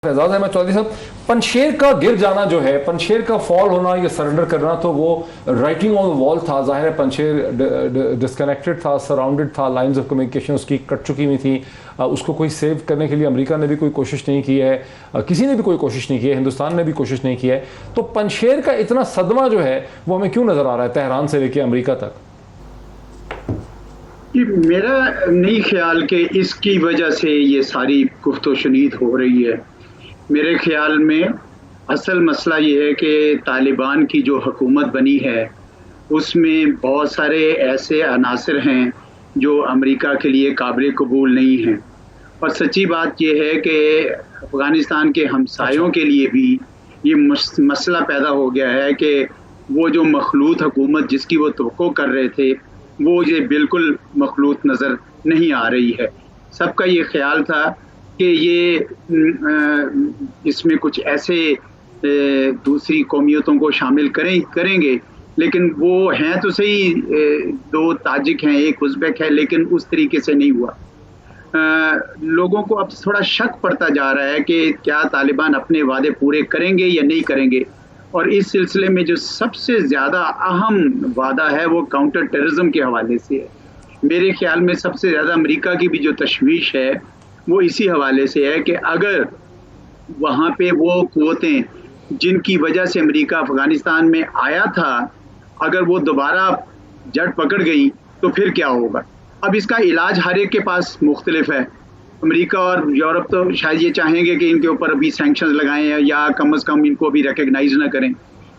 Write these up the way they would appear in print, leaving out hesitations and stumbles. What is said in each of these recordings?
एजाज अहमद चौधरी साहब, पंशेर का गिर जाना जो है, पंशेर का फॉल होना या सरेंडर करना, तो वो राइटिंग ऑन द वॉल था। जाहिर है पंशेर डिस्कनेक्टेड था, सराउंडेड था, लाइंस ऑफ कम्युनिकेशन उसकी कट चुकी हुई थी। उसको कोई सेव करने के लिए अमेरिका ने भी कोई कोशिश नहीं की है, किसी ने भी कोई कोशिश नहीं की है, हिंदुस्तान ने भी कोशिश नहीं की है। तो पंशेर का इतना सदमा जो है वो हमें क्यों नजर आ रहा है तेहरान से लेकर अमेरिका तक? मेरा नहीं ख्याल कि इसकी वजह से ये सारी गुफ्तो शनीद हो रही है। मेरे ख्याल में असल मसला ये है कि तालिबान की जो हुकूमत बनी है उसमें बहुत सारे ऐसे अनासर हैं जो अमेरिका के लिए काबिल कबूल नहीं हैं। और सच्ची बात ये है कि अफ़गानिस्तान के हमसायों के लिए भी ये मसला पैदा हो गया है कि वो जो मखलूत हुकूमत जिसकी वो तवक्को कर रहे थे वो ये बिल्कुल मखलूत नज़र नहीं आ रही है। सबका ये ख्याल था कि ये इसमें कुछ ऐसे दूसरी कौमियतों को शामिल करेंगे, लेकिन वो हैं तो सही, दो ताजिक हैं, एक उज़्बेक है, लेकिन उस तरीके से नहीं हुआ। लोगों को अब थोड़ा शक पड़ता जा रहा है कि क्या तालिबान अपने वादे पूरे करेंगे या नहीं करेंगे। और इस सिलसिले में जो सबसे ज़्यादा अहम वादा है वो काउंटर टेररिज्म के हवाले से है। मेरे ख्याल में सबसे ज़्यादा अमेरिका की भी जो तशवीश है वो इसी हवाले से है कि अगर वहाँ पे वो क़ुव्वतें जिनकी वजह से अमेरिका अफ़गानिस्तान में आया था, अगर वो दोबारा जड़ पकड़ गई तो फिर क्या होगा। अब इसका इलाज हर एक के पास मुख्तलिफ है। अमेरिका और यूरोप तो शायद ये चाहेंगे कि इनके ऊपर अभी सैंक्शंस लगाएं या कम अज़ कम इनको भी रिकग्नाइज़ ना करें।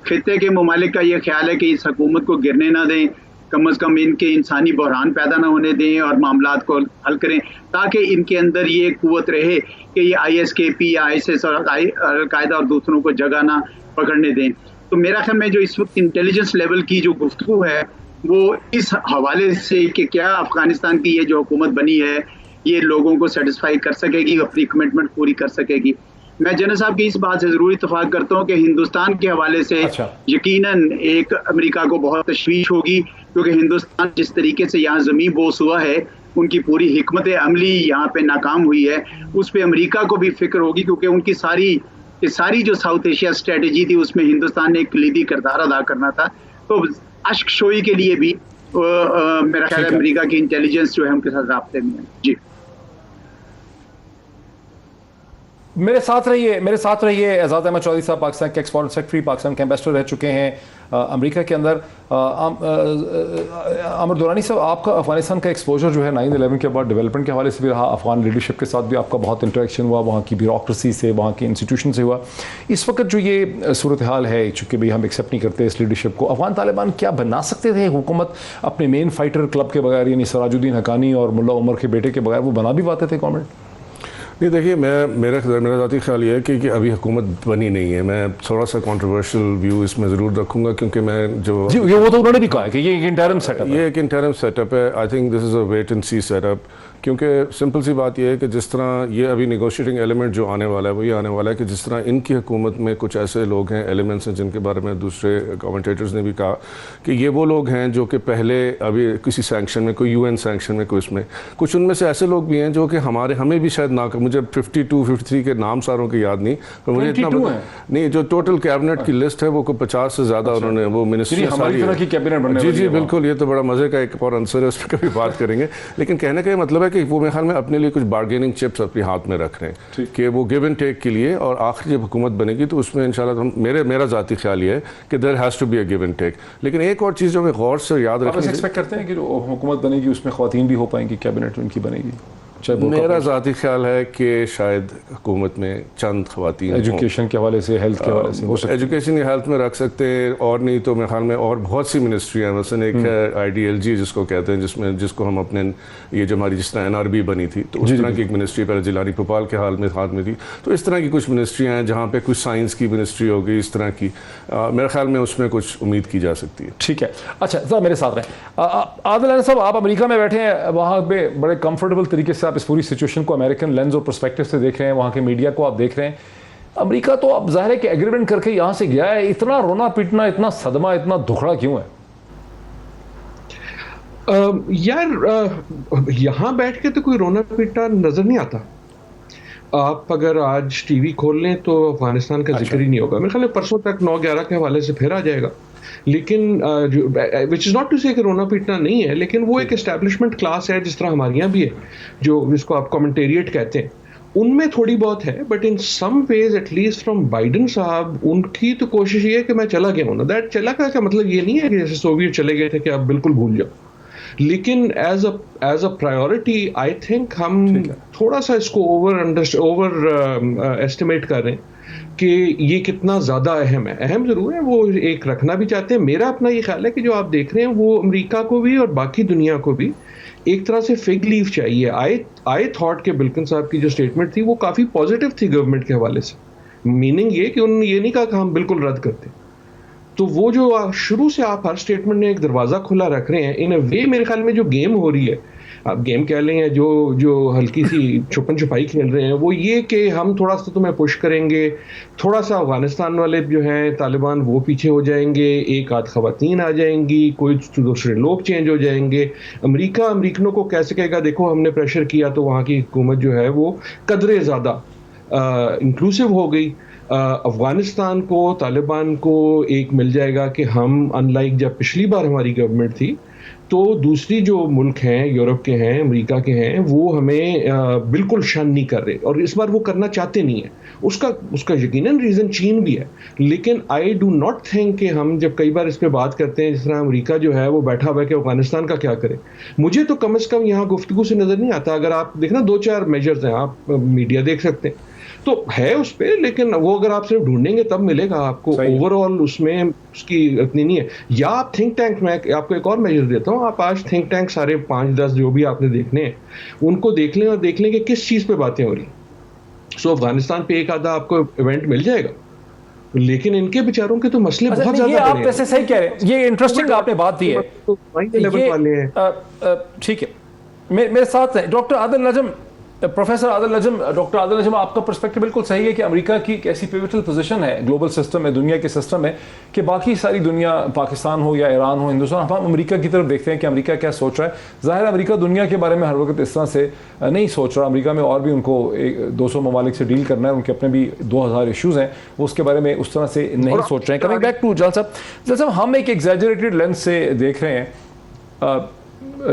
खित्ते के ममालिक का ये ख्याल है कि इस हुकूमत को गिरने ना दें, कम अज़ कम इनके इंसानी बहरान पैदा ना होने दें और मामलात को हल करें, ताकि इनके अंदर ये क़ुव्वत रहे कि ये ISKP या ISIS और अल-कायदा और दूसरों को जगह ना पकड़ने दें। तो मेरा ख्याल में जो इस वक्त इंटेलिजेंस लेवल की जो गुफ्तगू है वो इस हवाले से कि क्या अफ़गानिस्तान की ये जो हुकूमत बनी है ये लोगों को सेटिस्फाई कर सकेगी, अपनी कमिटमेंट पूरी कर सकेगी। मैं जनरल साहब की इस बात से ज़रूर इत्तफाक करता हूँ कि हिंदुस्तान के हवाले से यकीनन एक अमेरिका को बहुत तशवीश होगी, क्योंकि हिंदुस्तान जिस तरीके से यहाँ ज़मीन बोस हुआ है, उनकी पूरी हिकमत अमली यहाँ पे नाकाम हुई है, उस पर अमेरिका को भी फिक्र होगी, क्योंकि उनकी सारी जो साउथ एशिया स्ट्रेटजी थी उसमें हिंदुस्तान ने एक कलीदी किरदार अदा करना था। तो अश्क शोई के लिए भी मेरा ख्याल है अमेरिका की इंटेलिजेंस जो है उनके साथ राब्ते में है। जी, मेरे साथ रहिए एजाज अहमद चौधरी साहब, पाकिस्तान के एक्स फॉरेन सेक्रेटरी, पाकिस्तान के एम्बेसडर रह चुके हैं अमेरिका के अंदर। आमिर दुरानी साहब, आपका अफगानिस्तान का एक्सपोजर जो है 9/11 के बाद डेवलपमेंट के हवाले से भी रहा, अफगान लीडरशिप के साथ भी आपका बहुत इंटरेक्शन हुआ, वहाँ की ब्यूरोक्रेसी से, वहाँ की इंस्टीट्यूशन से हुआ। इस वक्त जो ये सूरत हाल है, चूँकि भाई हम एक्सेप्ट नहीं करते इस लीडरशिप को, अफगान तालिबान क्या बना सकते थे हुकूमत अपने मेन फाइटर क्लब के बगैर, यानी सराजुद्दीन हक्कानी और मुल्ला उमर के बेटे के बगैर? वो बना भी पाते थे गवर्नमेंट? नहीं, देखिए, मेरा ज़ाती ख्याल ये है कि अभी हुकूमत बनी नहीं है। मैं थोड़ा सा कंट्रोवर्शियल व्यू इसमें ज़रूर रखूँगा, क्योंकि मैं जो जी वो तो उन्होंने भी कहा है कि ये एक इंटरिम सेटअप है। ये एक इंटरिम सेटअप है। I think this is a wait and see setup, क्योंकि सिंपल सी बात यह है कि जिस तरह ये अभी नेगोशिएटिंग एलिमेंट जो आने वाला है वो ये आने वाला है कि जिस तरह इनकी हुकूमत में कुछ ऐसे लोग हैं, एलिमेंट्स हैं, जिनके बारे में दूसरे कमेंटेटर्स ने भी कहा कि ये वो लोग हैं जो कि पहले अभी किसी सैंक्शन में, कोई UN सैंक्शन में, कोई इसमें, कुछ उनमें से ऐसे लोग भी हैं जो कि हमें भी शायद ना, मुझे 52-53 के नाम सारों के याद नहीं, पर मुझे इतना नहीं, जो टोटल कैबिनेट की लिस्ट है वो 50 से ज़्यादा उन्होंने वो मिनिस्ट्री सारी। जी बिल्कुल, ये तो बड़ा मज़े का एक और आंसर है, उस पर कभी बात करेंगे। लेकिन कहने का ये मतलब है कि वो मेरे ख्याल में अपने लिए कुछ बार्गेनिंग चिप्स अपने हाथ में रख रहे हैं कि वो गिव एंड टेक के लिए, और आखिर जब हुकूमत बनेगी तो उसमें इंशाल्लाह मेरा ज़ाती ख्याल ये है कि there has to be a give and take. लेकिन एक और चीज़ जो हमें गौर से याद रखनी, एक्सपेक्ट करते हैं कि जो हुकूमत बनेगी उसमें ख़वातीन भी हो पाएंगी, कैबिनेट उनकी बनेगी? मेरा ज़ाती ख्याल है कि शायद हुकूमत में चंद ख़वातीन एजुकेशन के हवाले से, हेल्थ के हवाले से हो सकता है, एजुकेशन या हेल्थ में रख सकते हैं, और नहीं तो मेरे ख्याल में और बहुत सी मिनिस्ट्री हैं। मसलन एक है IDLG जिसको कहते हैं, जिसको हम अपने ये जो हमारी जिस तरह NRB बनी थी, तो उस तरह की एक मिनिस्ट्री पहले जिलानी भोपाल के हाथ में थी। तो इस तरह की कुछ मिनिस्ट्रियाँ हैं जहाँ पर कुछ साइंस की मिनिस्ट्री होगी, इस तरह की मेरे ख्याल में उसमें कुछ उम्मीद की जा सकती है। ठीक है, अच्छा सर मेरे साथ रहे आदिल साहब, आप अमेरिका में बैठे हैं, वहाँ पे बड़े कंफर्टेबल तरीके से आप इस पूरी सिचुएशन को अमेरिकन लेंस और पर्सपेक्टिव से देख रहे हैं, वहाँ के मीडिया को आप देख रहे हैं। अमेरिका तो अब जाहिर है कि एग्रीमेंट करके यहाँ से गया है, इतना रोना पीटना, इतना सदमा, इतना दुखड़ा क्यों है? यार यहाँ बैठ के तो कोई रोना पीटना नजर नहीं आता। آپ اگر آج ٹی وی کھول لیں تو افغانستان کا ذکر ہی نہیں ہوگا. میرے خیال میں پرسوں تک 9/11 کے حوالے سے پھر آ جائے گا. لیکن وچ از ناٹ ٹو سے کہ رونا پیٹنا نہیں ہے, لیکن وہ ایک اسٹیبلشمنٹ کلاس ہے جس طرح ہمارے یہاں بھی ہے, جو جس کو آپ کمنٹیریٹ کہتے ہیں, ان میں تھوڑی بہت ہے. But in some ways at least from Biden صاحب, ان کی تو کوشش یہ ہے کہ میں چلا گیا ہوں نا. دیٹ چلا کا مطلب یہ نہیں ہے کہ جیسے سوویت چلے گئے تھے کہ آپ بالکل بھول جاؤ. لیکن as a priority I think ہم تھوڑا سا اس کو اوور ایسٹیمیٹ کر رہے ہیں کہ یہ کتنا زیادہ اہم ہے. اہم ضرور ہے, وہ ایک رکھنا بھی چاہتے ہیں. میرا اپنا یہ خیال ہے کہ جو آپ دیکھ رہے ہیں وہ امریکہ کو بھی اور باقی دنیا کو بھی ایک طرح سے فگ لیف چاہیے. آئی تھاٹ کہ بلکن صاحب کی جو اسٹیٹمنٹ تھی وہ کافی پازیٹیو تھی گورنمنٹ کے حوالے سے. میننگ یہ کہ انہوں نے یہ نہیں کہا کہ ہم بالکل رد کرتے. تو وہ جو شروع سے آپ ہر اسٹیٹمنٹ میں ایک دروازہ کھلا رکھ رہے ہیں, ان اے وے میرے خیال میں جو گیم ہو رہی ہے, آپ گیم کہہ لیں, جو ہلکی سی چھپن چھپائی کھیل رہے ہیں, وہ یہ کہ ہم تھوڑا سا تمہیں پش کریں گے, تھوڑا سا افغانستان والے جو ہیں طالبان وہ پیچھے ہو جائیں گے, ایک آدھ خواتین آ جائیں گی, کوئی دوسرے لوگ چینج ہو جائیں گے. امریکہ امریکنوں کو کیسے کہے گا دیکھو ہم نے پریشر کیا تو وہاں کی حکومت جو ہے وہ قدرے زیادہ انکلوسیو ہو گئی. افغانستان کو طالبان کو ایک مل جائے گا کہ ہم ان لائک جب پچھلی بار ہماری گورنمنٹ تھی تو دوسری جو ملک ہیں, یورپ کے ہیں, امریکہ کے ہیں, وہ ہمیں بالکل شن نہیں کر رہے, اور اس بار وہ کرنا چاہتے نہیں ہیں. اس کا یقیناً ریزن چین بھی ہے. لیکن آئی ڈو ناٹ تھنک کہ ہم جب کئی بار اس پہ بات کرتے ہیں جس طرح امریکہ جو ہے وہ بیٹھا ہوا ہے کہ افغانستان کا کیا کرے, مجھے تو کم از کم یہاں گفتگو سے نظر نہیں آتا. اگر آپ دیکھنا 2-4 میجرز ہیں, آپ میڈیا دیکھ سکتے ہیں تو ہے اس پہ, لیکن وہ اگر آپ صرف ڈھونڈیں گے تب ملے گا آپ کو. اوور آل اس میں اس کی اتنی نہیں ہے. یا آپ تھنک ٹینک, میں آپ کو ایک اور میجر دیتا ہوں, آپ آج تھنک ٹینک سارے 5-10 جو بھی آپ نے دیکھنے ہیں ان کو دیکھ لیں اور دیکھ لیں کہ کس چیز پہ باتیں ہو رہی ہیں. سو افغانستان پہ ایک آدھا آپ کو ایونٹ مل جائے گا, لیکن ان کے بیچاروں کے تو مسئلے بہت زیادہ یہ آپ ویسے صحیح کہہ رہے ہیں, یہ انٹرسٹنگ آپ نے بات دی ہے. ٹھیک ہے, میرے ساتھ ہیں ڈاکٹر عادل نجم, پروفیسر عادل نجم. ڈاکٹر عادل نجم, آپ کا پرسپیکٹو بالکل صحیح ہے کہ امریکہ کی ایک ایسی پیوٹل پوزیشن ہے گلوبل سسٹم میں, دنیا کے سسٹم میں, کہ باقی ساری دنیا, پاکستان ہو یا ایران ہو, ہندوستان, ہم امریکہ کی طرف دیکھتے ہیں کہ امریکہ کیا سوچ رہا ہے. ظاہر ہے امریکہ دنیا کے بارے میں ہر وقت اس طرح سے نہیں سوچ رہا. امریکہ میں اور بھی ان کو 200 ممالک سے ڈیل کرنا ہے, ان کے اپنے بھی 2000 ایشوز ہیں, وہ اس کے بارے میں اس طرح سے نہیں سوچ رہے ہیں. کمنگ بیک ٹو جلال صاحب, ہم ایک ایگزیجریٹڈ لینس سے دیکھ رہے ہیں.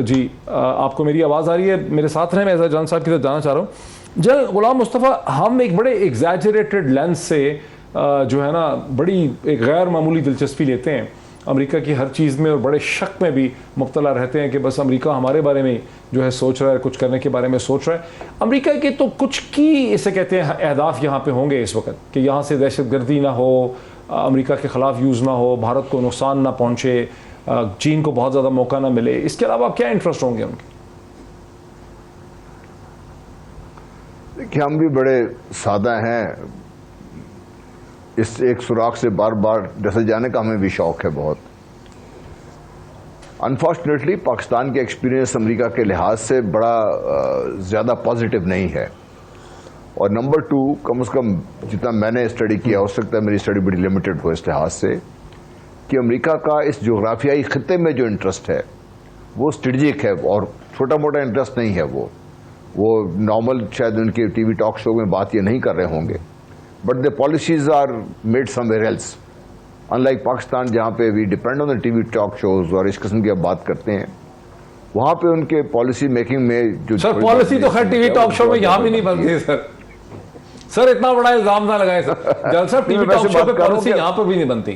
جی آپ کو میری آواز آ رہی ہے؟ میرے ساتھ رہیں, میں جان صاحب کی طرف جانا چاہ رہا ہوں. جنرل غلام مصطفیٰ, ہم ایک بڑے ایگزیجریٹڈ لینس سے جو ہے نا بڑی ایک غیر معمولی دلچسپی لیتے ہیں امریکہ کی ہر چیز میں, اور بڑے شک میں بھی مبتلا رہتے ہیں کہ بس امریکہ ہمارے بارے میں جو ہے سوچ رہا ہے, کچھ کرنے کے بارے میں سوچ رہا ہے. امریکہ کے تو کچھ کی اسے کہتے ہیں اہداف یہاں پہ ہوں گے اس وقت, کہ یہاں سے دہشت گردی نہ ہو, امریکہ کے خلاف یوز نہ ہو, بھارت کو نقصان نہ پہنچے, چین کو بہت زیادہ موقع نہ ملے. اس کے علاوہ کیا انٹرسٹ ہوں گے ان کے؟ کہ ہم بھی بڑے سادہ ہیں, اس ایک سوراخ سے بار بار ڈسے جانے کا ہمیں بھی شوق ہے بہت. انفارچونیٹلی پاکستان کے ایکسپیرینس امریکہ کے لحاظ سے بڑا زیادہ پازیٹیو نہیں ہے. اور نمبر 2, کم از کم جتنا میں نے اسٹڈی کیا, ہو سکتا ہے میری اسٹڈی بڑی لمیٹڈ ہو اس لحاظ سے, کہ امریکہ کا اس جغرافیائی خطے میں جو انٹرسٹ ہے وہ اسٹریٹجک ہے, اور چھوٹا موٹا انٹرسٹ نہیں ہے. وہ نارمل شاید ان کے ٹی وی ٹاک شو میں بات یہ نہیں کر رہے ہوں گے, but the policies are made somewhere else, in like Pakistan جہاں پہ we depend on the T V talk shows اور اس قسم کی اب بات کرتے ہیں. وہاں پہ ان کے پالیسی میکنگ میں جو سر پالیسی تو خیر ٹی وی ٹاک شو میں یہاں بھی نہیں بنتی ہے سر اتنا بڑا الزام نہ لگائیں سر. جلال صاحب, ٹی وی ٹاک شو پہ پالیسی یہاں پر بھی نہیں بنتی.